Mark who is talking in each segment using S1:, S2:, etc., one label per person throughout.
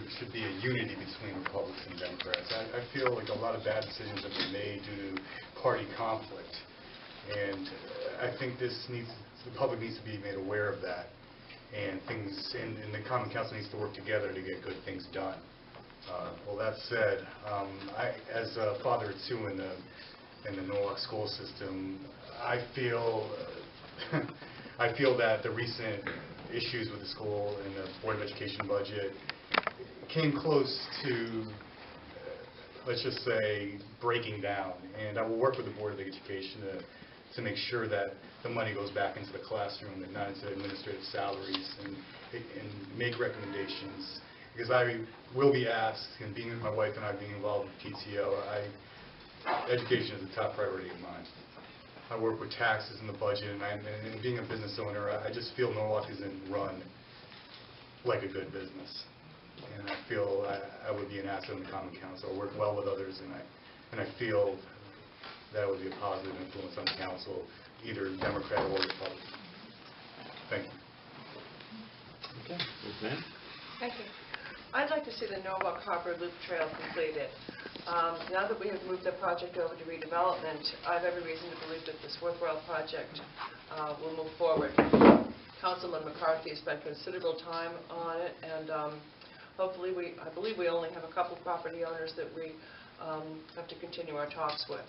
S1: there should be a unity between Republicans and Democrats. I feel like a lot of bad decisions have been made due to party conflict, and I think the public needs to be made aware of that, and and the Common Council needs to work together to get good things done. Well, that said, as a father of two in the Norwalk school system, I feel that the recent issues with the school and the Board of Education budget came close to, let's just say, breaking down. And I will work with the Board of Education to make sure that the money goes back into the classroom and not into administrative salaries, and make recommendations. Because I will be asked, and being my wife and I being involved with PTO, education is a top priority of mine. I work with taxes and the budget, and being a business owner, I just feel Norwalk isn't run like a good business. And I feel I would be an asset in the Common Council. I work well with others, and I feel that would be a positive influence on the council, either Democrat or Republican. Thank you.
S2: Okay, Ms. Mann?
S3: Thank you. I'd like to see the Norwalk Harbor Loop Trail completed. Now that we have moved the project over to redevelopment, I have every reason to believe that this worthwhile project will move forward. Councilman McCarthy has spent considerable time on it, and hopefully I believe we only have a couple property owners that we have to continue our talks with.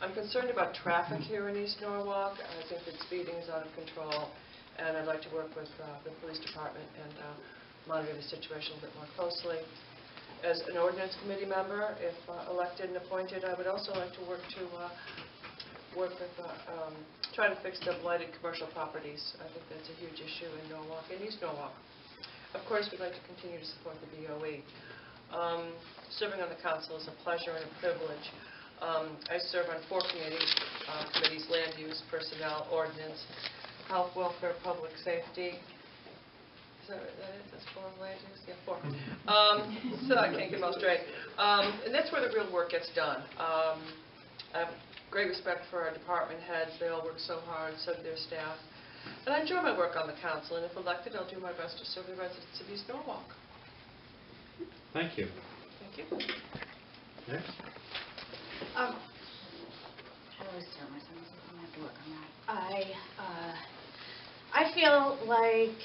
S3: I'm concerned about traffic here in East Norwalk. I think that speeding is out of control, and I'd like to work with the police department and monitor the situation a bit more closely. As an ordinance committee member, if elected and appointed, I would also like to work with try to fix the blighted commercial properties. I think that's a huge issue in Norwalk and East Norwalk. Of course, we'd like to continue to support the BOE. Serving on the council is a pleasure and a privilege. I serve on 4 committees: land use, personnel, ordinance, health, welfare, public safety. Is that it? That's 4 land use? Yeah, 4. So I can't get them all straight. And that's where the real work gets done. I have great respect for our department heads. They all work so hard, so do their staff. And I enjoy my work on the council, and if elected, I'll do my best to serve the residents of East Norwalk.
S2: Thank you.
S3: Thank you.
S2: Next.
S4: How do I start my sentence? I'm going to have to work on that. I feel like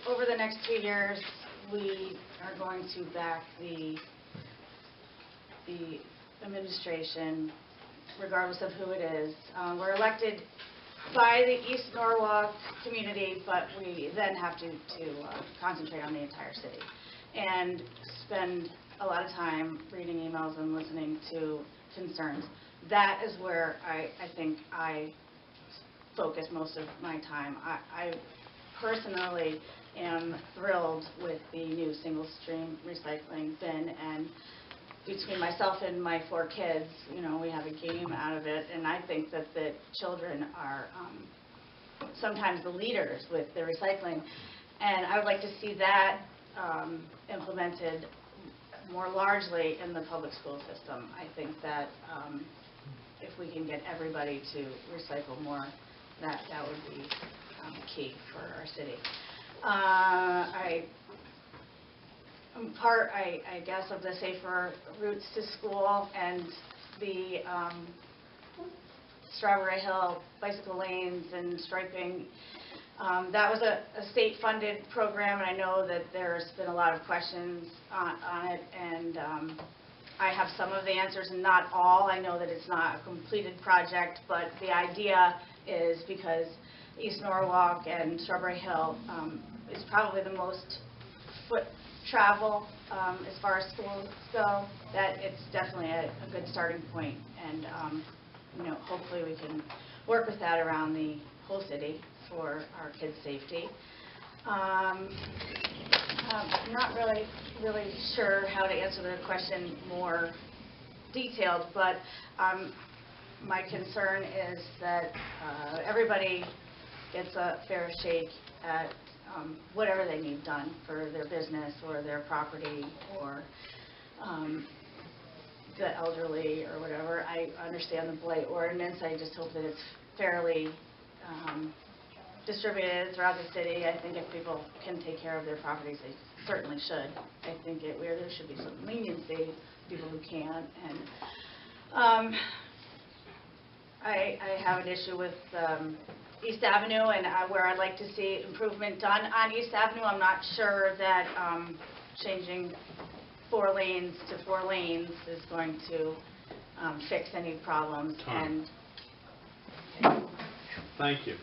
S4: over the next 2 years, we are going to back the administration, regardless of who it is. We're elected by the East Norwalk community, but we then have to concentrate on the entire city and spend a lot of time reading emails and listening to concerns. That is where I think I focus most of my time. I personally am thrilled with the new single-stream recycling bin, and between myself and my 4 kids, you know, we have a game out of it, and I think that the children are sometimes the leaders with the recycling, and I would like to see that implemented more largely in the public school system. I think that if we can get everybody to recycle more, that would be key for our city. I'm part, I guess, of the Safer Routes to School and the Strawberry Hill bicycle lanes and striping. That was a state-funded program, and I know that there's been a lot of questions on it, and I have some of the answers and not all. I know that it's not a completed project, but the idea is because East Norwalk and Strawberry Hill is probably the most foot travel as far as schools go, that it's definitely a good starting point, and you know, hopefully we can work with that around the whole city for our kids' safety. I'm not really sure how to answer the question more detailed, but my concern is that everybody gets a fair shake at whatever they need done for their business or their property or the elderly or whatever. I understand the blight ordinance. I just hope that it's fairly distributed throughout the city. I think if people can take care of their properties, they certainly should. I think there should be some leniency, people who can't. And I have an issue with East Avenue and where I'd like to see improvement done on East Avenue. I'm not sure that changing 4 lanes to 4 lanes is going to fix any problems.
S2: Time.
S4: And
S2: Thank you.